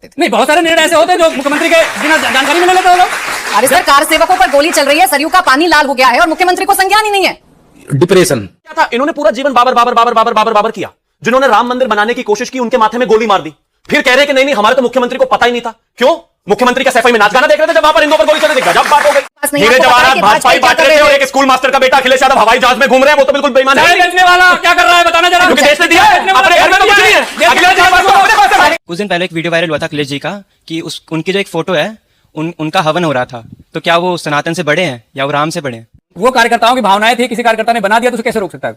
नहीं, बहुत सारे निर्णय ऐसे होते हैं जो मुख्यमंत्री के बिना जानकारी में ले लेते हो लोग। अरे सर, कार सेवकों पर गोली चल रही है, सरयू का पानी लाल हो गया है और मुख्यमंत्री को संज्ञान ही नहीं है। डिप्रेशन क्या था? इन्होंने पूरा जीवन बाबर बाबर बाबर बाबर बाबर बाबर किया। जिन्होंने राम मंदिर बनाने की कोशिश की उनके माथे में गोली मार दी, फिर कह रहे कि नहीं हमारे तो मुख्यमंत्री को पता ही नहीं था। क्यों? मुख्यमंत्री का सफाई में नाच गाना देख रहे थे जब वहां पर इंदौर पर गोली चल रही थी। गजब बात हो गई। हीरे जवाहरात भाजपा बांट रहे थे और एक स्कूल मास्टर का बेटा अखिलेश यादव हवाई जहाज में घूम रहे हैं। वो तो बिल्कुल बेईमान है। बेचने वाला क्या कर रहा है बताना जरा। क्योंकि देश ने दिया है, अपने घर में तो कुछ नहीं है। अखिलेश यादव कुछ दिन पहले एक वीडियो वायरल हुआ था अखिलेश जी का कि उनकी जो एक फोटो है उनका हवन हो रहा था। तो क्या वो सनातन से बड़े हैं या वो राम से बड़े हैं? वो कार्यकर्ताओं की भावनाएं थी, किसी कार्यकर्ता ने बना दिया तो उसे कैसे रोक सकता है?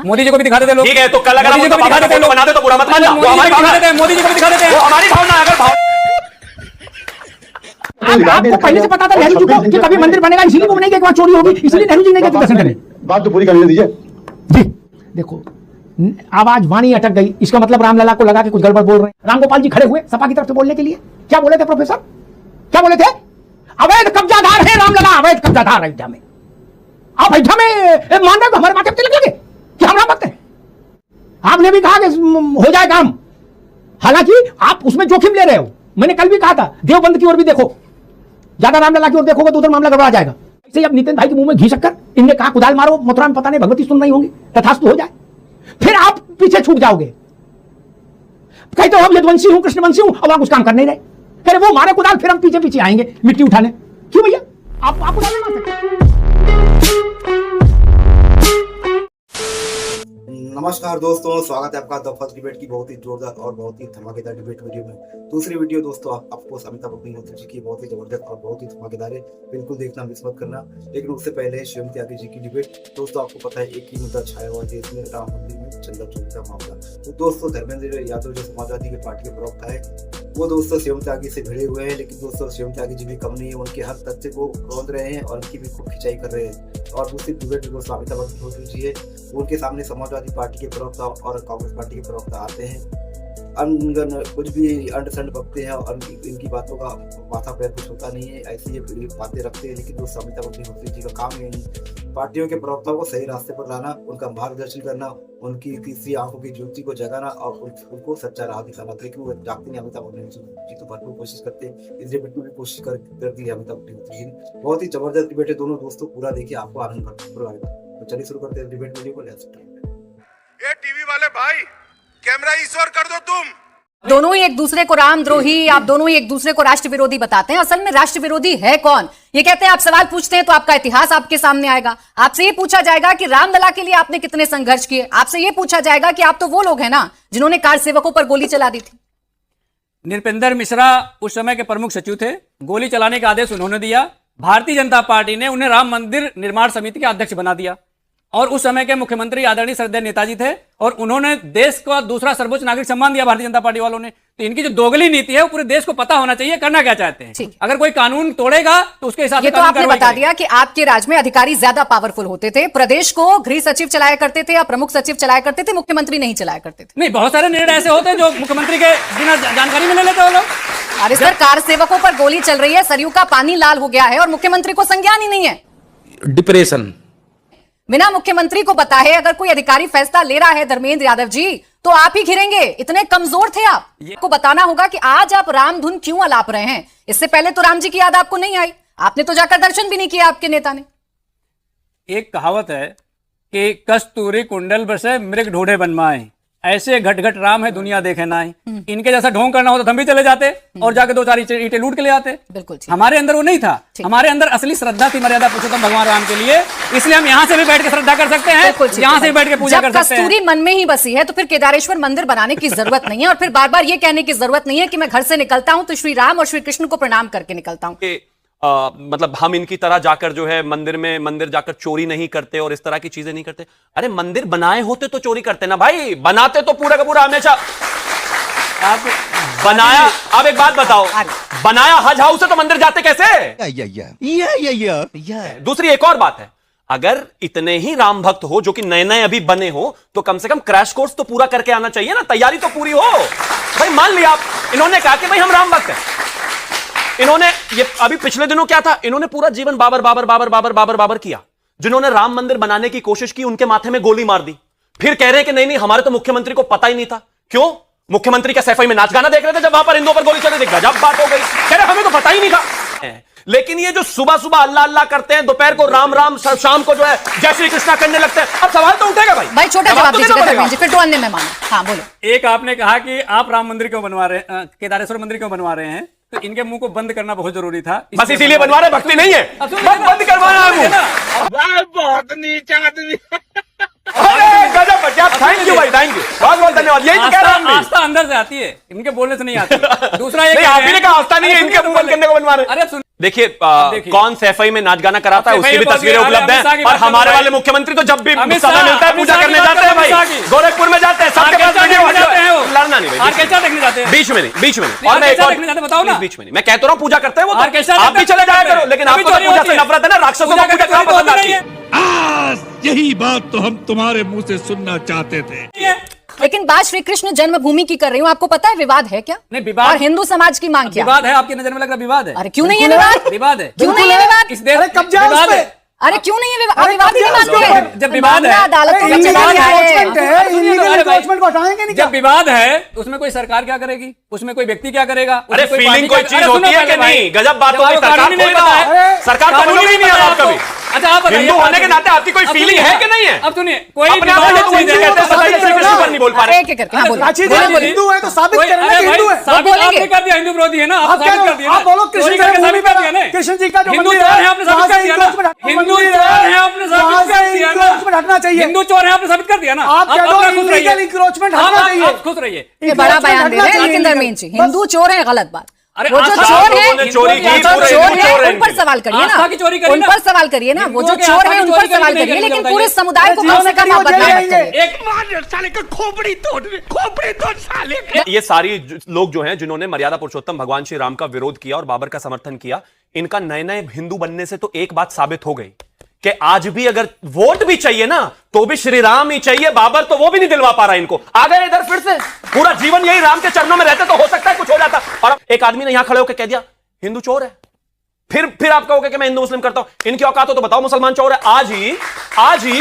मोदी जी को भी दिखा देते लोग। ठीक है, तो कल अगर मोदी जी को भी दिखा देते लोग, बना दे तो बुरा मत मानना। वो हमारी भावना है, मोदी जी को भी दिखा देते हैं। वो हमारी भावना है। अगर आपको पहले से पता था नेहरू जी को कि कभी मंदिर बनेगा, इसलिए वो नहीं कि एक बार चोरी होगी, इसलिए नेहरू जी ने कहा दर्शन करें। बात तो पूरी करने दीजिए जी देखो, आवाज वाणी अटक गई, इसका मतलब रामलला को लगा कि कुछ गड़बड़ बोल रहे हैं। रामगोपाल जी खड़े हुए सपा की तरफ से बोलने के लिए। क्या बोले थे प्रोफेसर? क्या बोले थे? अवैध कब्जादार है रामलला, अवैध कब्जादार अयोध्या में। आप अयोध्या में मान रहे हो हमारे माथे पे तिलक लगे कि हम राम भक्त हैं? आपने भी कहा कि हो जाए काम, हालांकि आप उसमें जोखिम ले रहे हो। मैंने कल भी कहा था देवबंद की ओर भी देखो, ज्यादा रामलला की ओर देखोगे तो उधर मामला गड़बड़ा जाएगा। ऐसे अब नितिन भाई के मुंह में घी शक्कर, इनने कहा कुदाल मारो, मथुरा में पता नहीं भगवती सुन रही होंगी, तथास्तु हो जाए, फिर आप पीछे छूट जाओगे। कहते हो हम यदुवंशी हूं, कृष्णवंशी हूं, और वहां कुछ काम कर नहीं रहे। कह रहे वो मारे कुदाल, फिर हम पीछे पीछे आएंगे मिट्टी उठाने। क्यों भैया? आप कुदाल नहीं मार सकते। नमस्कार दोस्तों, स्वागत है आपका द फर्स्ट डिबेट की बहुत ही जोरदार और बहुत ही धमाकेदार डिबेट वीडियो में। दूसरी वीडियो दोस्तों आपको अमिताभ अग्निहोत्री जी की बहुत ही जबरदस्त और बहुत ही धमाकेदार है, बिल्कुल देखना मिस मत करना। लेकिन उससे पहले शिवम त्यागी जी की डिबेट। दोस्तों आपको पता है एक ही मुद्दा छाया हुआ देश में, राम मंदिर में चंदा चोरी का मामला। तो दोस्तों धर्मेंद्र यादव जो समाजवादी की पार्टी के प्रवक्ता है, वो दोस्तों शिवम त्यागी से भिड़े हुए हैं। लेकिन दोस्तों शिवम त्यागी जी भी कम नहीं है, उनके हर तथ्य को रोंद रहे हैं और उनकी भी खूब खिंचाई कर रहे हैं। और दूसरी डिबेट में दोस्तों अमिताभ अग्निहोत्री जी है, उनके सामने समाजवादी पार्टी के प्रवक्ता और कांग्रेस पार्टी के प्रवक्ता आते हैं, अनगन कुछ भी अंडसंड बकते हैं और इनकी बातों का माथा पैर कुछ होता नहीं है, ऐसी ये बातें रखते हैं। लेकिन दोस्तों अमिताभ अग्निहोत्री जी का काम है इन पार्टियों के प्रवक्ताओं को सही रास्ते पर लाना, उनका मार्गदर्शन करना, उनकी किसी आंखों की ज्योति को जगाना और उनको सच्चा राह दिखाना। लेकिन वो जागते नहीं अमिताभ अग्निहोत्री जी, तो भरपूर कोशिश करते हैं। इस डिबेट में भी कोशिश कर दी है अमिताभ अग्निहोत्री जी ने। बहुत ही जबरदस्त डिबेट है दोनों दोस्तों, पूरा देखिए आपको आनंद भरपूर आएगा। तो चलिए शुरू करते हैं डिबेट वीडियो को। ये टीवी वाले भाई कैमरा इस ओर कर दो। तुम दोनों ही एक दूसरे को रामद्रोही, आप दोनों ही एक दूसरे को राष्ट्र विरोधी बताते हैं। असल में राष्ट्र विरोधी है कौन? ये कहते हैं आप सवाल पूछते हैं तो आपका इतिहास आपके सामने आएगा। आपसे ये पूछा जाएगा कि रामलला के लिए आपने कितने संघर्ष किए। आपसे ये पूछा जाएगा कि आप तो वो लोग हैं ना जिन्होंने कार सेवकों पर गोली चला दी थी। नृपेंद्र मिश्रा उस समय के प्रमुख सचिव थे, गोली चलाने का आदेश उन्होंने दिया। भारतीय जनता पार्टी ने उन्हें राम मंदिर निर्माण समिति के अध्यक्ष बना दिया और उस समय के मुख्यमंत्री आदरणीय श्रद्धेय नेताजी थे और उन्होंने देश का दूसरा सर्वोच्च नागरिक सम्मान दिया भारतीय जनता पार्टी वालों ने। तो इनकी जो दोगली नीति है वो पूरे देश को पता होना चाहिए करना क्या चाहते हैं। अगर कोई कानून तोड़ेगा तो उसके हिसाब से तो आपने बता दिया कि आपके राज्य में अधिकारी ज्यादा पावरफुल होते थे, प्रदेश को गृह सचिव चलाया करते थे या प्रमुख सचिव चलाया करते थे, मुख्यमंत्री नहीं चलाया करते थे। नहीं, बहुत सारे निर्णय ऐसे होते हैं जो मुख्यमंत्री के बिना जानकारी में ले लेते हो लोग। अरे सर, कार सेवकों पर गोली चल रही है, सरयू का पानी लाल हो गया है और मुख्यमंत्री को संज्ञान ही नहीं है। डिप्रेशन बिना मुख्यमंत्री को बताए अगर कोई अधिकारी फैसला ले रहा है धर्मेंद्र यादव जी, तो आप ही घिरेंगे। इतने कमजोर थे आप। आपको बताना होगा कि आज आप राम धुन क्यों अलाप रहे हैं। इससे पहले तो राम जी की याद आपको नहीं आई, आपने तो जाकर दर्शन भी नहीं किया आपके नेता ने। एक कहावत है कि कस्तूरी कुंडल बसे मृग ढूंढे बनमाए, ऐसे घट घट राम है दुनिया देखे ना है। इनके जैसा ढोंग करना होता तो हम भी चले जाते और जाके दो चार ईंटें लूट के ले आते। बिल्कुल हमारे अंदर वो नहीं था। हमारे अंदर असली श्रद्धा थी मर्यादा पुरुषोत्तम भगवान राम के लिए, इसलिए हम यहाँ से भी बैठ के श्रद्धा कर सकते हैं, यहाँ से भी बैठ के पूजा कर सकते हैं। कस्तूरी मन में ही बसी है तो फिर केदारेश्वर मंदिर बनाने की जरूरत नहीं है और फिर बार बार ये कहने की जरूरत नहीं है कि मैं घर से निकलता हूं तो श्री राम और श्री कृष्ण को प्रणाम करके निकलता हूं। मतलब हम इनकी तरह जाकर जो है मंदिर जाकर चोरी नहीं करते और इस तरह की चीजें नहीं करते। अरे मंदिर बनाए होते तो चोरी करते ना भाई, बनाते तो पूरा का पूरा हमेशा आप बनाया। अब एक बात बताओ, बनाया हज हाउस है तो मंदिर जाते कैसे? दूसरी एक और बात है, अगर इतने ही राम भक्त हो जो कि नए नए अभी बने हो तो कम से कम क्रैश कोर्स तो पूरा करके आना चाहिए ना, तैयारी तो पूरी हो भाई। मान लिया आप, इन्होंने कहा कि भाई हम राम भक्त हैं, इन्होंने ये अभी पिछले दिनों क्या था, इन्होंने पूरा जीवन बाबर बाबर बाबर बाबर बाबर बाबर किया। जिन्होंने राम मंदिर बनाने की कोशिश की उनके माथे में गोली मार दी, फिर कह रहे हैं कि नहीं हमारे तो मुख्यमंत्री को पता ही नहीं था। क्यों? मुख्यमंत्री के सैफई में नाच गाना देख रहे थे जब वहां पर हिंदुओं पर गोली चल रही थी। गजब बात हो गई। कह रहे हमें तो पता ही नहीं था। लेकिन ये जो सुबह सुबह अल्लाह अल्लाह करते हैं, दोपहर को राम राम, शाम को जो है जय श्री कृष्णा करने लगते हैं, अब सवाल तो उठेगा भाई। छोटा जवाब दीजिएगा धर्मेंद्र जी, फिर तो अन्य मेहमान। हाँ बोलो। एक आपने कहा कि आप राम मंदिर क्यों बनवा रहे हैं, केदारेश्वर मंदिर क्यों बनवा रहे हैं, तो इनके मुंह को बंद करना बहुत जरूरी था। बस इसीलिए बनवा रहे, भक्ति नहीं है, बस बंद करवाना है। बहुत नीचा आदमी। अरे गजब, थैंक यू भाई, थैंक यू, बहुत बहुत धन्यवाद। यही तो कह रहा हूं, आस्था अंदर से आती है, इनके बोलने से नहीं आती। दूसरा नहीं, आप ही ने कहा आस्था नहीं है, इनके मुंह बंद करने को बनवा रहे। अरे सुन, देखिए कौन सैफई में नाच गाना कराता है उसकी भी तस्वीरें उपलब्ध हैं। और हमारे वाले मुख्यमंत्री तो जब भी समय मिलता है पूजा करने जाते हैं भाई, गोरखपुर में जाते हैं, सबके पास लड़ना नहीं भाई, देखने जाते हैं, बीच में नहीं, बीच में नहीं। और मैं देखने जाते, बताओ ना, बीच में नहीं। मैं कहता रहा हूं पूजा करते हैं वो, आप भी चले जाया करो, लेकिन आपको पूजा से नफरत है ना, राक्षसों को पूजा करना पसंद आती है। यही बात तो हम तुम्हारे मुंह से सुनना चाहते थे। लेकिन बात श्री कृष्ण जन्मभूमि की कर रही हूँ, आपको पता है विवाद है क्या? नहीं, विवाद और हिंदू समाज की मांग क्या? विवाद है, आपकी नजर में लग रहा विवाद है? अरे क्यों नहीं है विवाद? विवाद है, क्यों नहीं है विवाद? किस देश कब्जा विवाद है? अरे क्यों नहीं है विवाद? विवाद ही नहीं मानते हैं। जब विवाद है, अदालतों में चला गया है। जब विवाद है उसमें कोई सरकार क्या करेगी, उसमें कोई व्यक्ति क्या करेगा? अरे फीलिंग कोई चीज होती है कि नहीं? गजब बात हो गई। सरकार नहीं पता है, सरकार कानून ही नहीं है आप कभी। अच्छा आप हिंदू होने के नाते आपकी कोई फीलिंग है कि नहीं है? अब सुनिए, कोई अपने आप को हिंदू कहते हैं, बताइए श्री कृष्ण पर नहीं बोल पा रहे। एक-एक करके हाँ बोलो। हिंदू है तो साबित करें ना कि हिंदू है। साबित आपने कर दिया, हिंदू विरोधी है ना, आप साबित कर दिया ना। आप बोलो कृष्ण चोरी करके साबित कर दिया ना। कृष्ण जी का जो हिंदू मंदिर चोर है, आपने साबित कर दिया ना। हिंदू चोर है, आपने साबित कर दिया ना। हटना चाहिए। हिंदू चोर है, आपने साबित कर दिया ना। आप कह दो इलीगल इंक्रोचमेंट हटना चाहिए। आप खुश रहिए। ये बड़ा बयान दे रहे हैं, लेकिन धर्मेंद्र जी हिंदू चोर है, गलत बात। अरे वो जो आस्था चोर लोगों है, ने चोरी की, जो पूरे चोर हिंदू चोर है हैं उन पर सवाल करिए ना, आस्था की चोरी करिए उन ना। पर सवाल करिए ना। वो जो हिंदुओं के चोर आस्था है की उन चोरी पर सवाल करिए, करिए, नहीं लेकिन बताइए। पूरे समुदाय को कम से कम आप बदनाम मत करिए। ये सारी लोग जो हैं जिन्होंने मर्यादा पुरुषोत्तम भगवान श्री राम का विरोध किया और बाबर का समर्थन किया, इनका नए नए हिंदू बनने से तो एक बात साबित हो गई कि आज भी अगर वोट भी चाहिए ना तो भी श्री राम ही चाहिए। बाबर तो वो भी नहीं दिलवा पा रहा इनको। आ गए इधर फिर से, पूरा जीवन यही राम के चरणों में रहते तो हो सकता है कुछ हो जाता। और एक आदमी ने यहां खड़े होकर कह दिया हिंदू चोर है, फिर आप कहोगे कि मैं हिंदू मुस्लिम करता हूं। इनकी औकात हो तो बताओ मुसलमान चोर है। आज ही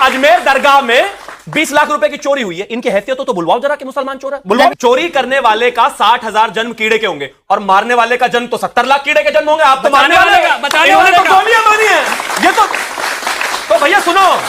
अजमेर दरगाह में 20 लाख रुपए की चोरी हुई है। इनकी हैसियत तो बुलवाओ जरा कि मुसलमान चोर है, बुलवाओ। चोरी करने वाले का 60,000 जन्म कीड़े के होंगे और मारने वाले का जन्म तो 70 लाख कीड़े के जन्म होंगे। आप तो मारने वाले का, बचाने वाले तो का। गोलियां मारी है ये तो भैया सुनो,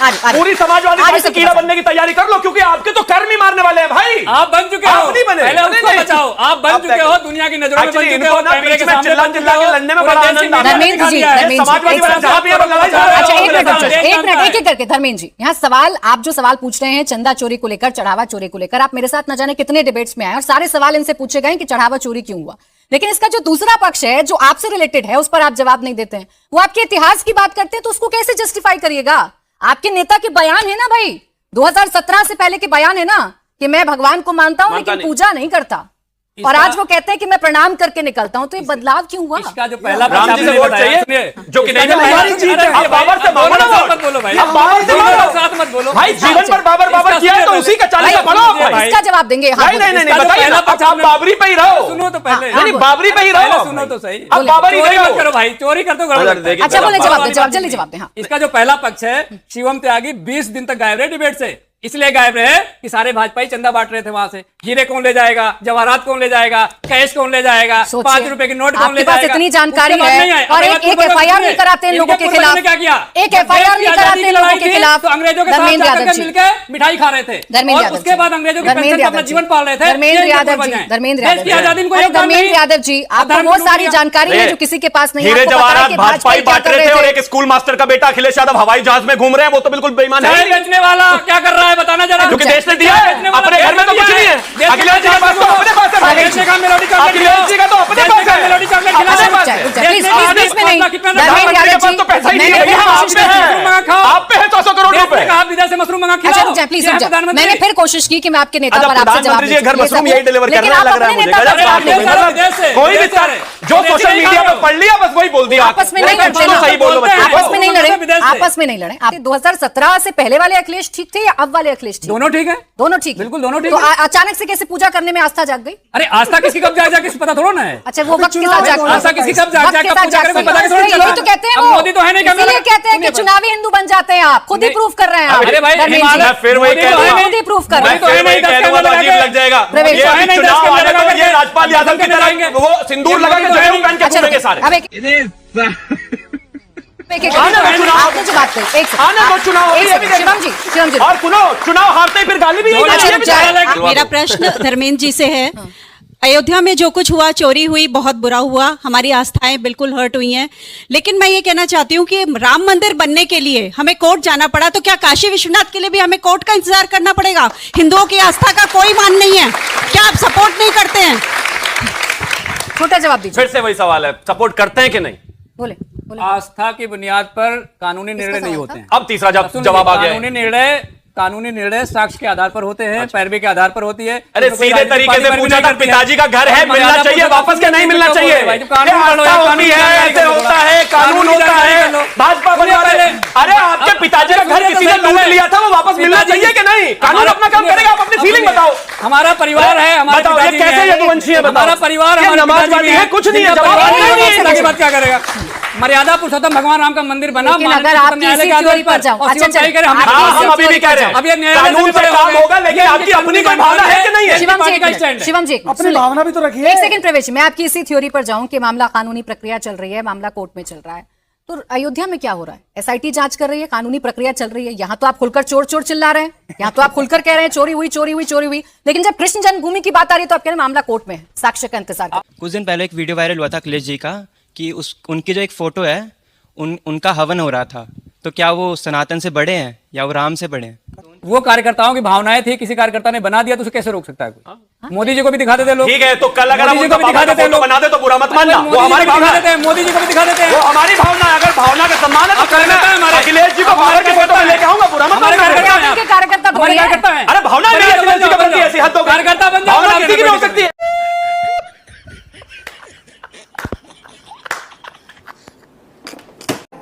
पूरी समाजवादी पार्टी से कीड़ा बनने की तैयारी कर लो, क्योंकि आपके तो कर्म ही मारने वाले हैं भाई। आप बन चुके हो, आप नहीं बने। पहले उसको बचाओ। आप बन चुके हो, दुनिया की नजरों में बन चुके हो, कैमरे के सामने बन चुके हो। लड़ने में बड़ा आनंद आता है। धर्मेंद्र जी, समाजवादी वाले जहां भी लड़ाई झगड़ा अच्छा एक होता मिनट है। एक मिनट एक करके धर्मेंद्र जी, यहाँ सवाल आप जो सवाल पूछ रहे हैं चंदा चोरी को लेकर, चढ़ावा चोरी को लेकर, आप मेरे साथ न जाने कितने डिबेट्स में आए और सारे सवाल इनसे पूछे गए कि चढ़ावा चोरी क्यों हुआ। लेकिन इसका जो दूसरा पक्ष है जो आपसे रिलेटेड है उस पर आप जवाब नहीं देते हैं। वो आपके इतिहास की बात करते हैं तो उसको कैसे जस्टिफाई करिएगा? आपके नेता के बयान है ना भाई, 2017 से पहले के बयान है ना कि मैं भगवान को मानता हूं लेकिन पूजा नहीं करता, और आज वो कहते हैं कि मैं प्रणाम करके निकलता हूं। तो ये बदलाव क्यों हुआ? इसका जो पहला राम जी से वोट चाहिए जो कि नहीं बाबर से मांगो ना वोट। मत बोलो भाई, अब बाबर से मांगो। साथ मत बोलो भाई जीवन पर बाबर किया है तो उसी का 40 का पढ़ो भाई। इसका जवाब देंगे। हाँ, नहीं बताइए ना, आप बाबरी पे ही रहो। सुनो तो पहले, नहीं बाबरी पे ही रहो, सुनो तो सही। अब बाबर ही चोरी रहो। मत करो भाई, चोरी करते हो गड़बड़। अच्छा बोले जवाब जल्दी जवाब दे। हाँ, इसका जो पहला पक्ष है, शिवम त्यागी 20 दिन तक गायब रहे डिबेट से। इसलिए गायब रहे कि सारे भाजपाई चंदा बांट रहे थे वहां से। हीरे कौन ले जाएगा, जवाहरात कौन ले जाएगा, कैश कौन ले जाएगा, 5 रुपए के नोट कौन ले जाएगा। आपके पास इतनी जानकारी है और एक FIR नहीं कराते इन लोगों के खिलाफ। क्या किया? एक FIR नहीं कराते इन लोगों के खिलाफ। तो अंग्रेजों के साथ जाकर मिलकर मिठाई खा रहे थे और उसके बाद अंग्रेजों के पेंशन पर अपना जीवन पाल रहे थे। धर्मेंद्र यादव जी, धर्मेंद्र यादव जी, आपको वो सारी जानकारी है जो किसी के पास नहीं है। हीरे जवाहरात भाजपाई बांट रहे थे और एक स्कूल मास्टर का बेटा अखिलेश यादव हवाई जहाज में घूम रहे हैं, वो तो बिल्कुल बेईमान है। बेचने वाला क्या कर रहा है बताना जरा। देश ने दिया है, अपने घर में तो कुछ नहीं है। अखिलेश जी के पास तो अपने पास है, अखिलेश जी का तो अपने पास है। मेलोडी चॉकलेट खिला दे बस। प्लीज में नहीं। धर्मेंद्र यादव जी, तो पैसा ही नहीं है भैया, आप पे है, आप पे है 100 करोड़ रुपए। कहा विदेश से मशरूम मंगा अच्छा खिलाओ। रुक जाए प्लीज रुक जाए। मैंने फिर कोशिश की कि मैं आपके नेता अच्छा, पर आपसे जवाब प्रधानमंत्री जी घर मशरूम यही डिलीवर कर रहे हैं, लग रहा है मुझे। गजब बात हो गई। कोई भी जो सोशल मीडिया पे पढ़ लिया बस वही बोल दिया। आपस में नहीं लड़ते तो सही बोलो बच्चे, आपस में नहीं लड़े, आपस में नहीं लड़े। 2017 से पहले वाले अखिलेश ठीक थे या अब वाले अखिलेश ठीक? दोनों ठीक है, दोनों ठीक है। बिल्कुल दोनों ठीक तो है। अचानक से कैसे पूजा करने में आस्था जाग गई? अरे आस्था किसकी कब जाग जाए किसी पता थोड़ा ना है। अच्छा वो वक्त के साथ जाग आस्था किसकी कब जाग वक्त के साथ जागते हैं। यही तो कहते हैं वो, मोदी तो है नहीं, इसीलिए कहते हैं कि चुनावी हिंदू बन जाते हैं आप, खुद ही प्रूफ कर रहे हैं आप। अरे भाई, धर्मेंद्र जी, मैं फिर वही कह रहा हूं, खुद ही प्रूफ कर रहे हैं। मैं फिर वही कह दूंगा तो अजीब लग जाएगा। प्रवेश, ये अभी नहीं, चुनाव 10 आने लगा तो ये के राजपाल यादव की तरह वो सिंदूर लगा के जनेऊ पहन के अच्छा, घूमेंगे सारे। अब आपने जो बात कही, एक सेकंड, शिवम जी, और सुनो, चुनाव हारते ही फिर गाली भी मेरा प्रश्न धर्मेंद्र जी से है। अयोध्या में जो कुछ हुआ, चोरी हुई, बहुत बुरा हुआ, हमारी आस्थाएं बिल्कुल हर्ट हुई हैं। लेकिन मैं ये कहना चाहती हूँ कि राम मंदिर बनने के लिए हमें कोर्ट जाना पड़ा, तो क्या काशी विश्वनाथ के लिए भी हमें कोर्ट का इंतजार करना पड़ेगा? हिंदुओं की आस्था का कोई मान नहीं है, क्या आप सपोर्ट नहीं करते हैं? छोटा जवाब दीजिए। फिर से वही सवाल है, सपोर्ट करते हैं कि नहीं? बोले, बोले। आस्था की बुनियाद पर कानूनी निर्णय नहीं होते हैं। अब तीसरा जवाब आ गया। कानूनी निर्णय साक्ष्य के आधार पर होते हैं, पैरवी के आधार पर होती है। अरे सीधे तरीके से पूछा था, पिताजी का घर है, मिलना चाहिए वापस, क्या नहीं मिलना चाहिए? ऐसे होता है, कानून होता है, भाजपा परिवार। अरे आपके पिताजी का घर किसी ने लूट लिया था, वो वापस मिलना चाहिए कि नहीं? कानून अपना काम करेगा, आप अपनी फीलिंग बताओ। हमारा परिवार है, हमारा कैसे यदुवंशी है? हमारा परिवार, नमाजवादी है, कुछ नहीं है, बात क्या करेगा? मर्यादा पुरुषोत्तम भगवान राम का मंदिर बना, अगर आपकी इसी थ्योरी पर जाऊं, अच्छा हम अभी भी कह रहे हैं, अब ये कानून से काम होगा, लेकिन आपकी अपनी कोई भावना है कि नहीं है? शिवम जी, अपनी भावना भी तो रखिए। एक सेकंड प्रवेश, मैं आपकी इसी थ्योरी पर जाऊं कि मामला कानूनी प्रक्रिया चल रही है, मामला कोर्ट में चल रहा है, तो अयोध्या में क्या हो रहा है? एसआईटी जांच कर रही है, कानूनी प्रक्रिया चल रही है। यहाँ तो आप खुलकर चोर चोर चिल्ला रहे हैं, यहाँ तो आप खुलकर कह रहे हैं चोरी हुई चोरी हुई चोरी हुई, लेकिन जब कृष्ण जन्मभूमि की बात आ रही है तो आप कह रहे हैं मामला कोर्ट में है, साक्ष्य का इंतजार कर। कुछ दिन पहले एक वीडियो वायरल हुआ था अखिलेश जी का कि उनकी जो एक फोटो है, उनका हवन हो रहा था, तो क्या वो सनातन से बड़े हैं या वो राम से बड़े हैं? वो कार्यकर्ताओं की भावनाएं थी, किसी कार्यकर्ता ने बना दिया तो उसे कैसे रोक सकता है कोई? मोदी जी को भी दिखा देते लोग। ठीक है, तो कल अगर मोदी जी को भी दिखा देते लोग, बना दे तो बुरा मत मानना, वो हमारी भावना है। मोदी जी को भी दिखा देते हैं, वो हमारी भावना है, अगर भावना का सम्मान है तो करना है। हमारे अखिलेश जी को बाहर की फोटो में लेके आऊंगा, बुरा मत मानना। कार्यकर्ता हमारे कार्यकर्ता हैं। अरे भावना मेरी अखिलेश जी का बनती है, ऐसी हद तो कार्यकर्ता बन जाओ, भावना किसी की भी हो सकती है।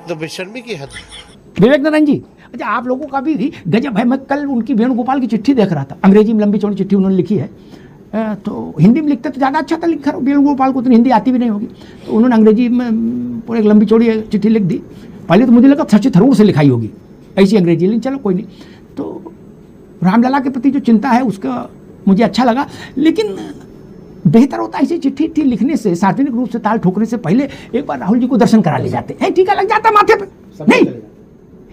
तो बेशर्मी की हद। विवेक नारायण जी, अच्छा आप लोगों का भी गजब है। मैं कल उनकी वेणुगोपाल की चिट्ठी देख रहा था, अंग्रेजी में लंबी चौड़ी चिट्ठी उन्होंने लिखी है, तो हिंदी में लिखते तो ज़्यादा अच्छा था लिखा। वेणुगोपाल को उतनी हिंदी आती भी नहीं होगी, तो उन्होंने अंग्रेजी में पूरी एक लंबी चौड़ी चिट्ठी लिख दी। पहले तो मुझे लगा शशि थरूर से लिखाई होगी ऐसी अंग्रेजी, लेकिन चलो कोई नहीं। तो रामलला के प्रति जो चिंता है उसका मुझे अच्छा लगा, लेकिन बेहतर होता है ऐसी चिट्ठी लिखने से, सार्वजनिक रूप से ताल ठोकने से पहले एक बार राहुल जी को दर्शन करा ले जाते हैं, टीका लग जाता माथे पे। नहीं,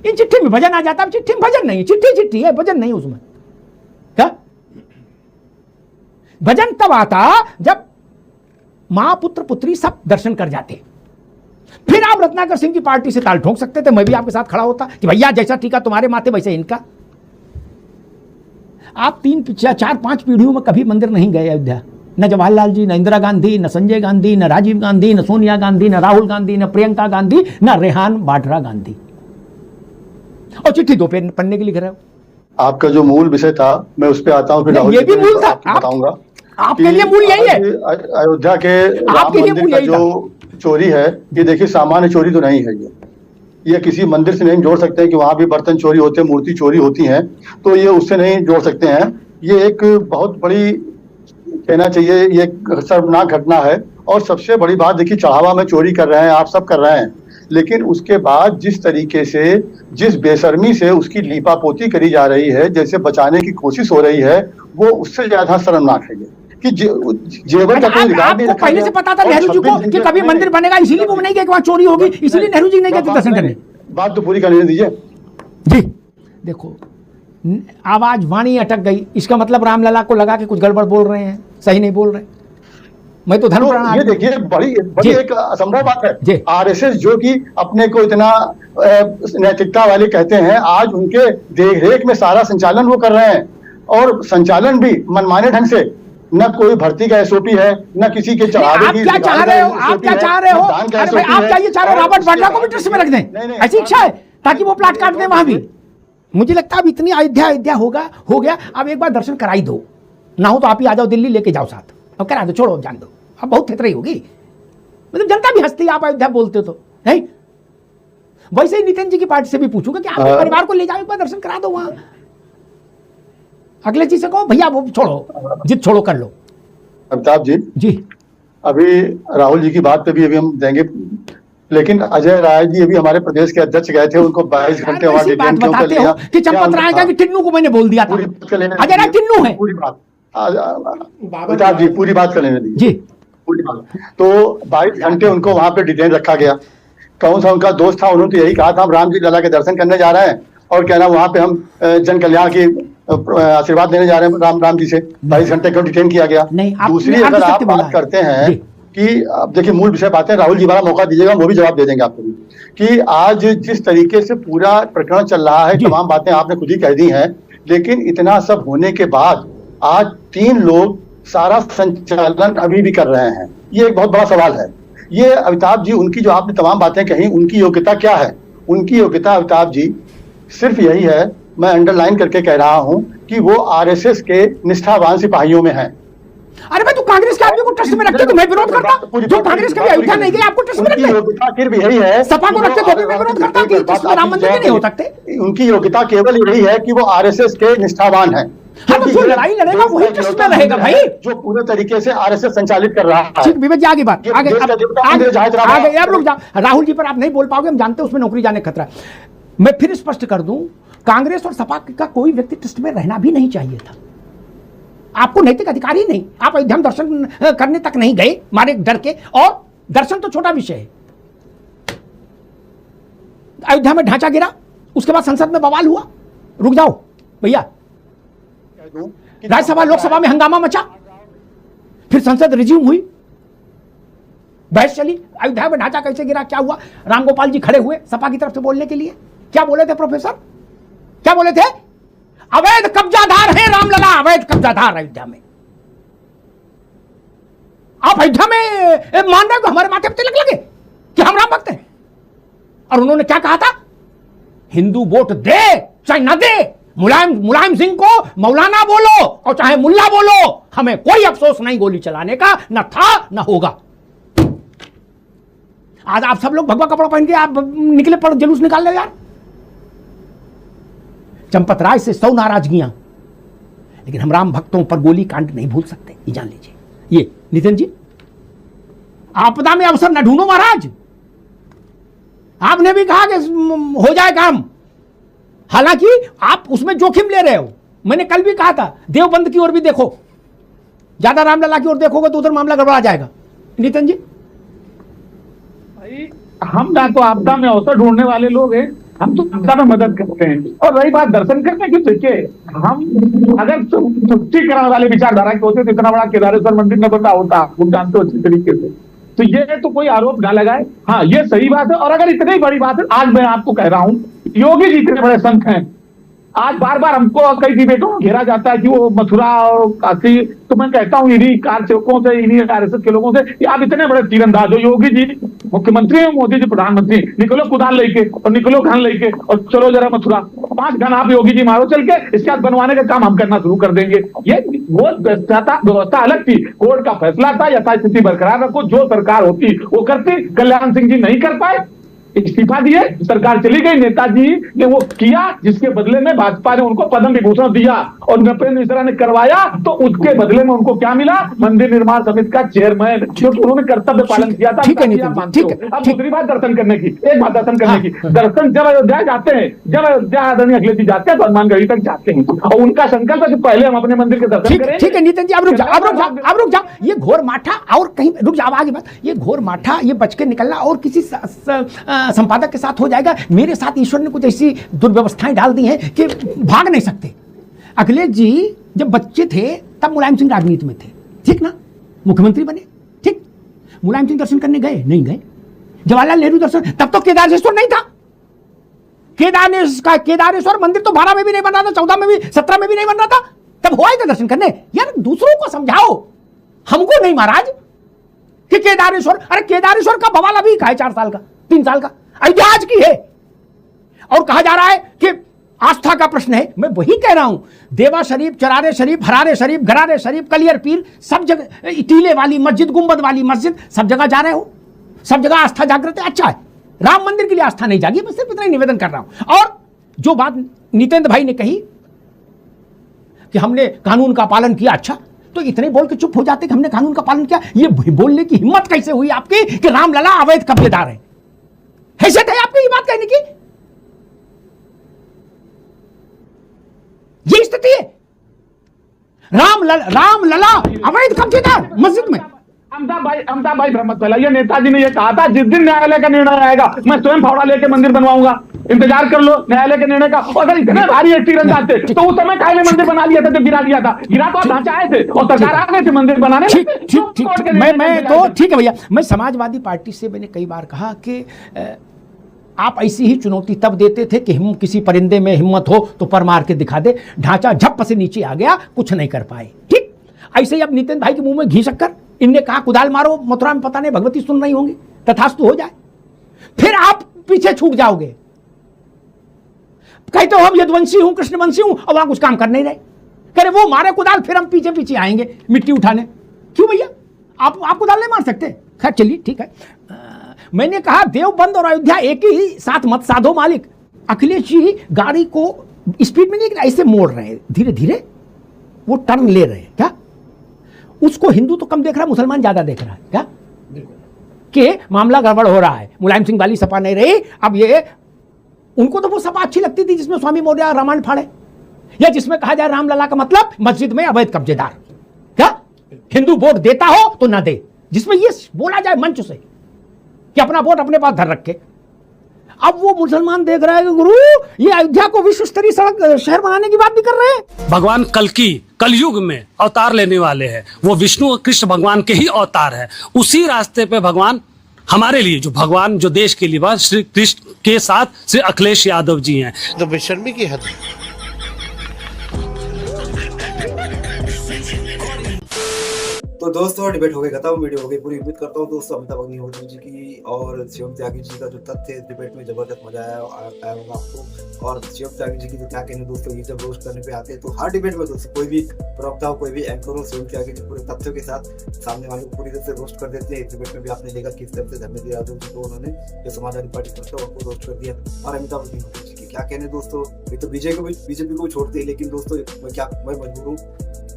इन चिट्ठी में भजन आ जाता, चिट्ठी में भजन नहीं, चिट्ठी है, भजन नहीं उसमें। क्या भजन तब आता जब मां पुत्र पुत्री सब दर्शन कर जाते, फिर आप रत्नाकर सिंह की पार्टी से ताल ठोक सकते थे। मैं भी आपके साथ खड़ा होता कि भैया जैसा टीका तुम्हारे माथे वैसे इनका। आप 3-4-5 पीढ़ियों में कभी मंदिर नहीं गए अयोध्या, न जवाहरलाल जी, न इंदिरा गांधी, न संजय गांधी, न राजीव गांधी, न सोनिया गांधी, न राहुल गांधी, न प्रियंका गांधी, न रेहान बाड्रा गांधी, और चिट्ठी 2 पन्ने की लिख रहे हो। आपका जो मूल विषय था मैं उस पर आता हूँ, फिर ये भी मूल था, बताऊंगा। आपके लिए मूल यही है। अयोध्या के राम मंदिर का जो चोरी है, ये देखिए सामान्य चोरी तो नहीं है। ये किसी मंदिर से नहीं जोड़ सकते हैं कि वहां भी बर्तन चोरी होते हैं, मूर्ति चोरी होती है, तो ये उससे नहीं जोड़ सकते हैं। ये एक बहुत बड़ी, कहना चाहिए, ये शर्मनाक घटना है। और सबसे बड़ी बात देखिए, चढ़ावा में चोरी कर रहे हैं, आप सब कर रहे हैं, लेकिन उसके बाद जिस तरीके से, जिस बेशर्मी से उसकी लीपापोती करी जा रही है, जैसे बचाने की कोशिश हो रही है, वो उससे ज्यादा शर्मनाक है कि जेवर का कोई रिकॉर्ड नहीं रखा। पहले से पता था नेहरू जी को कि कभी मंदिर बनेगा, इसीलिए वो नहीं गए कि वहां चोरी होगी, इसलिए नेहरू जी नहीं गए दर्शन करने। बात तो पूरी करने दीजिए जी। देखो, आवाज वाणी अटक गई, इसका मतलब रामलला को लगा कि कुछ गड़बड़ बोल रहे हैं, सही नहीं बोल रहे। मैं तो धर्म प्राण, ये देखिए बड़ी एक असंभव बात है। आरएसएस जो कि अपने को इतना नैतिकता वाले कहते हैं, आज उनके देखरेख में सारा संचालन वो कर रहे हैं, और संचालन भी मनमाने ढंग से। न कोई भर्ती का एसओपी है, न किसी के चढ़ावे की। आप क्या चाह रहे हो? आप क्या चाह रहे हो? आप क्या ये चाह रहे हो रॉबर्ट वाड्रा को भी ट्रस्ट में रख दें? ऐसी इच्छा है ताकि वो प्लाट काट दें वहां भी। मुझे लगता है अब इतनी अयोध्या हो गया, अब एक बार दर्शन कराई दो, ना हो तो आप ही आ जाओ दिल्ली, लेके जाओ साथ, अब करा दो, छोड़ो, जान दो, अब बहुत खतरा होगी। मतलब जनता भी हंसती है आप अयोध्या बोलते तो है। वैसे ही नितिन जी की पार्टी से भी पूछूंगा कि आपके परिवार को ले जाओ, एक बार दर्शन करा दो वहां। अगले जी से कहो भैया वो छोड़ो, जिद छोड़ो, कर लो। अमिताभ जी, अभी राहुल जी की बात पे भी अभी हम देंगे, लेकिन अजय राय जी अभी हमारे प्रदेश के अध्यक्ष गए थे, उनको 22 घंटे वहां डिटेन क्यों कर लिया कि चंपत राय का कि टिन्नू को मैंने बोल दिया था। अजय राय टिन्नू है। पूरी बात अमिताभ जी, पूरी बात कर लेने दीजिए जी, पूरी बात। तो 22 घंटे उनको वहां पे डिटेन रखा गया। कौन सा उनका दोस्त था? उन्होंने तो यही कहा था हम राम जी लला के दर्शन करने जा रहे हैं, और कहना वहां पे हम जन कल्याण की आशीर्वाद लेने जा रहे हैं राम जी से। 22 घंटे क्यों डिटेन किया गया? दूसरी अगर आप बात करते हैं कि अब देखिए मूल विषय बात है, राहुल जी वाला मौका दीजिएगा, वो भी जवाब दे देंगे आपको भी, कि आज जिस तरीके से पूरा प्रकरण चल रहा है, तमाम बातें आपने खुद ही कह दी हैं, लेकिन इतना सब होने के बाद आज 3 लोग सारा संचालन अभी भी कर रहे हैं। ये एक बहुत बड़ा सवाल है। ये अमिताभ जी, उनकी जो आपने तमाम बातें कही, उनकी योग्यता क्या है? उनकी योग्यता अमिताभ जी सिर्फ यही है, मैं अंडरलाइन करके कह रहा हूं, कि वो आरएसएस के निष्ठावान सिपाहियों में हैं। अरे भाई, तू कांग्रेस के आदमी को ट्रस्ट में रखते तो मैं विरोध करता। जो कांग्रेस के भी अयोध्या नहीं गए, आपको ट्रस्ट में रखते। योग्यता फिर भी यही है, सपा को रखते तो भी मैं विरोध करता कि ट्रस्ट में राम मंदिर नहीं हो सकते। उनकी योग्यता केवल यही है कि वो आरएसएस के निष्ठावान है। हाँ, तो जो लड़ाई लड़ेगा वही ट्रस्ट में रहेगा भाई, जो पूरे तरीके से आरएसएस संचालित कर रहा है। ठीक, विवेक जी आगे बात, आगे अब रुक जा। राहुल जी पर आप नहीं बोल पाओगे, हम जानते हैं उसमें नौकरी जाने का खतरा। मैं फिर स्पष्ट कर दूं, कांग्रेस और सपा का कोई व्यक्ति ट्रस्ट में रहना भी नहीं चाहिए था। आपको नैतिक अधिकार ही नहीं, आप अयोध्या में दर्शन करने तक नहीं गए मारे डर के, और दर्शन तो छोटा विषय है। अयोध्या में ढांचा गिरा, उसके बाद संसद में बवाल हुआ। रुक जाओ भैया, राज्यसभा लोकसभा में हंगामा मचा, फिर संसद रिज्यूम हुई, बहस चली, अयोध्या में ढांचा कैसे गिरा, क्या हुआ। रामगोपाल जी खड़े हुए सपा की तरफ से बोलने के लिए, क्या बोले थे प्रोफेसर? क्या बोले थे? अवैध कब्जादार है रामलला, अवैध कब्जादार अयोध्या में। आप अयोध्या में मान रहे हो हमारे माथे पे तिलक लगे कि हम राम भक्त हैं? और उन्होंने क्या कहा था? हिंदू वोट दे चाहे ना दे, मुलायम सिंह को मौलाना बोलो और चाहे मुल्ला बोलो, हमें कोई अफसोस नहीं गोली चलाने का, न था न होगा। आज आप सब लोग भगवा कपड़ा पहन के आप निकले पड़ जुलूस निकाल रहे यार। चंपत राय से 100 नाराजगियां, लेकिन हम राम भक्तों पर गोली कांड नहीं भूल सकते, ये जान लीजिए। ये नितिन जी, आपदा में अवसर न ढूंढो महाराज। आपने भी कहा कि हो जाए काम, हालांकि आप उसमें जोखिम ले रहे हो। मैंने कल भी कहा था देवबंद की ओर भी देखो, ज्यादा रामलला की ओर देखोगे तो उधर मामला गड़बड़ा जाएगा। नितिन जी, भाई हम ना तो आपदा में अवसर ढूंढने वाले लोग हैं, हम तो आपदा में मदद करते हैं। और रही बात दर्शन करने की, देखिए हम अगर छुट्टी कराने वाले विचारधारा के होते तो इतना बड़ा केदारेश्वर मंदिर न बनता होता, आप जानते हो अच्छी तरीके से। तो ये तो कोई आरोप ना लगाए। हाँ, ये सही बात है। और अगर इतनी बड़ी बात है, आज मैं आपको कह रहा हूं, योगी जी इतने बड़े संत हैं, आज बार बार हमको कई डिबेटों में घेरा जाता है कि वो मथुरा और काशी, तो मैं कहता हूँ इन्हीं कार सेवकों से, इन्हीं आरएसएस के लोगों से कि आप इतने बड़े तीरंदाज हो। योगी जी मुख्यमंत्री हैं, मोदी जी प्रधानमंत्री, निकलो कुदाल लेके और निकलो घन लेके और चलो जरा मथुरा, 5 घन आप योगी जी मारो चल के, इसके बाद बनवाने का काम हम करना शुरू कर देंगे। ये वो व्यवस्था अलग थी, कोर्ट का फैसला था, यथास्थिति बरकरार रखो, जो सरकार होती वो करती। कल्याण सिंह जी नहीं कर पाए, इस्तीफा दिए, सरकार चली गई। नेताजी ने वो किया जिसके बदले में भाजपा ने उनको पद्म विभूषण दिया, और नृपेंद्र मिश्रा ने करवाया तो उसके बदले में उनको क्या मिला? मंदिर निर्माण समिति का चेयरमैन, क्योंकि उन्होंने कर्तव्य पालन किया था। ठीक है नितिन, ठीक है। अब दूसरी बात दर्शन करने की, एक बात दर्शन करने की, दर्शन जब अयोध्या जाते हैं, जब अयोध्या आदरणीय अखिलेश जी जाते हैं तो हनुमानगढ़ी तक जाते हैं, और उनका संकल्प है कि पहले हम अपने मंदिर के दर्शन करें। ठीक है नितिन जी, अब रुक जाओ। ये घोर माठा, और कहीं रुक जाओ आगे बात, ये घोर माठा, ये बच के निकलना और किसी संपादक के साथ हो जाएगा। मेरे साथ ईश्वर ने कुछ ऐसी दुर्व्यवस्थाएं डाल दी हैं कि भाग नहीं सकते। अखिलेश जी जब बच्चे थे तब मुलायम सिंह राजनीति में थे, ठीक ना, मुख्यमंत्री बने, ठीक। मुलायम सिंह दर्शन करने गए? नहीं गए। जवाहरलाल नेहरू दर्शन, तब तो केदारेश्वर नहीं था। केदारेश्वर मंदिर तो 12 में भी नहीं बन रहा था, 14 में भी, 17 में भी नहीं बन रहा था, तब हुआ था दर्शन करने। यार दूसरों को समझाओ, हमको नहीं महाराज कि केदारेश्वर, अरे केदारेश्वर का बवाल अभी का है, 4 साल का, 3 साल का, अयोध्या आज की है। और कहा जा रहा है कि आस्था का प्रश्न है। मैं वही कह रहा हूं, देवा शरीफ, चरारे शरीफ, हरारे शरीफ, गरारे शरीफ, कलियर पीर, सब जगह टीले वाली मस्जिद, गुंबद वाली मस्जिद, सब जगह जा रहे हो, सब जगह आस्था जागृत है, अच्छा है। राम मंदिर के लिए आस्था नहीं जागी, मैं सिर्फ इतना ही निवेदन कर रहा हूं। और जो बात नितेंद्र भाई ने कही कि हमने कानून का पालन किया, अच्छा, तो इतने बोल के चुप हो जाते कि हमने कानून का पालन किया। ये बोलने की हिम्मत कैसे हुई आपकी कि रामलला अवैध कब्जेदार है? हैसियत है आपकी ये बात कहने की? ये स्थिति है। रामलला अवैध कब्जेदार मस्जिद में। अमिताभ भाई भ्रम मत फैलाइए। नेताजी ने यह कहा था जिस दिन न्यायालय का निर्णय आएगा मैं स्वयं फावड़ा लेके मंदिर बनवाऊंगा, इंतजार कर लो न्यायालय के निर्णय का। और अगर इतने भारी तीरंदाज थे तो उस समय काहे में मंदिर बना लिया था जब गिरा दिया था? गिरा तो आप ढांचा आए थे और सरकार आ गए थे मंदिर बनाने। ठीक मैं तो ठीक है भैया। मैं समाजवादी पार्टी से मैंने कई बार कहा कि आप ऐसी ही चुनौती तब देते थे कि हम किसी परिंदे में हिम्मत हो तो पर मार के दिखा दे, ढांचा झप से नीचे आ गया, कुछ नहीं कर पाए। ठीक ऐसे ही अब नितिन भाई के मुंह में घी शक्कर, इनने कहा कुदाल मारो मथुरा में, पता नहीं भगवती सुन रही होंगी, तथास्तु हो जाए, फिर आप पीछे छूट जाओगे। कहते हो हम यदुवंशी हूं, कृष्णवंशी हूं, और वहां कुछ काम कर नहीं रहे। कह रहे वो मारे कुदाल, फिर हम पीछे पीछे आएंगे मिट्टी उठाने। क्यों भैया? आप कुदाल नहीं मार सकते? खैर चलिए ठीक है। मैंने कहा देवबंद और अयोध्या एक ही साथ मत साधो मालिक। अखिलेश जी गाड़ी को स्पीड में नहीं, ऐसे मोड़ रहे हैं, धीरे धीरे वो टर्न ले रहे हैं। क्या उसको हिंदू तो कम देख रहा है, मुसलमान ज्यादा देख रहा है क्या? कि मामला गड़बड़ हो रहा है, मुलायम सिंह वाली सपा नहीं रही। अब ये उनको तो वो सपा अच्छी लगती थी जिसमें स्वामी मौर्य रामायण फाड़े, या जिसमें कहा जाए रामलला का मतलब मस्जिद में अवैध कब्जेदार। क्या हिंदू वोट देता हो तो ना दे, जिसमें ये बोला जाए मंच से कि अपना वोट अपने पास धर रखे। अब वो मुसलमान देख रहा है कि गुरु ये अयोध्या को विश्व स्तरीय सड़क शहर बनाने की बात भी कर रहे हैं। भगवान कलयुग में अवतार लेने वाले हैं। वो विष्णु और कृष्ण भगवान के ही अवतार है। उसी रास्ते पे भगवान हमारे लिए भगवान जो देश के लिए श्री कृष्ण के साथ श्री अखिलेश यादव जी हैं। तो बेशर्मी की हद है। तो दोस्तों डिबेट हो गई खत्म, वीडियो हो गई पूरी। उम्मीद करता हूँ दोस्तों अमिताभ अग्निहोत्री जी की और शिवम त्यागी जी का जो तथ्य डिबेट में जबरदस्त मजा आया होगा आपको। और शिवम त्यागी जी की तो क्या कहने दोस्तों, ये जब रोस्ट करने पे आते हैं तो हर डिबेट में दोस्तों कोई भी प्रवक्ता हो, कोई भी एंकर हो, शिवम त्यागी जी पूरे तथ्यों के साथ सामने वाले को पूरी तरह से रोस्ट कर देते हैं। इस डिबेट में भी आपने देखा किस तरह से धर्मेंद्र यादव जी को उन्होंने जो समाजवादी पार्टी प्रवक्ता उनको रोस्ट कर दिया। और अमिताभ अग्निहोत्री जी की क्या कहने दोस्तों, ये तो बीजेपी को छोड़ते हैं, लेकिन दोस्तों मैं मजबूर हूँ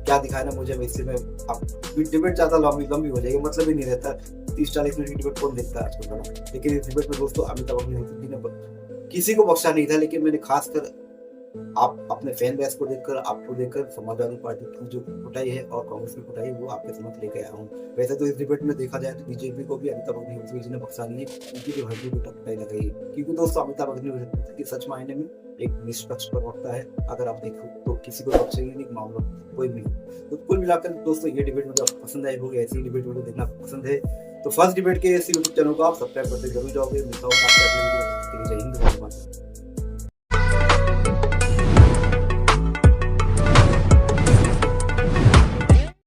क्या दिखाना मुझे। वैसे में अब डिबेट ज्यादा लंबी हो जाएगी, मतलब ही नहीं रहता। 30-40 मिनट की डिबेट कौन देखता है आजकल बना। लेकिन इस डिबेट में दोस्तों अमिताभ अग्निहोत्री जी ने किसी को बख्शा नहीं था। लेकिन मैंने खासकर आप अपने फैन बेस को देखकर, आपको देखकर समाजवादी पार्टी की जो कुटाई है और कांग्रेस की कुटाई वो आपके समझ लेके आया हूँ। वैसे तो इस डिबेट में देखा जाए तो बीजेपी को भी अमिताभ अग्निहोत्री जी ने बख्शा नहीं है, उनकी जो हड्डी भी कुटाई लगाई है। क्योंकि दोस्तों अमिताभ अग्निहोत्री की सच मायने में एक निष्पक्ष प्रवक्ता है। अगर आप देखो तो किसी को बख्शेंगे नहीं, मामला कोई भी। तो कुल मिलाकर दोस्तों ये डिबेट मुझे पसंद आई होगी। ऐसी डिबेट वीडियो देखना पसंद है तो फर्स्ट डिबेट के इसी यूट्यूब चैनल को आप सब्सक्राइब करते जरूर जाओगे। मिलता हूँ आपसे अगले वीडियो में। जय हिंद।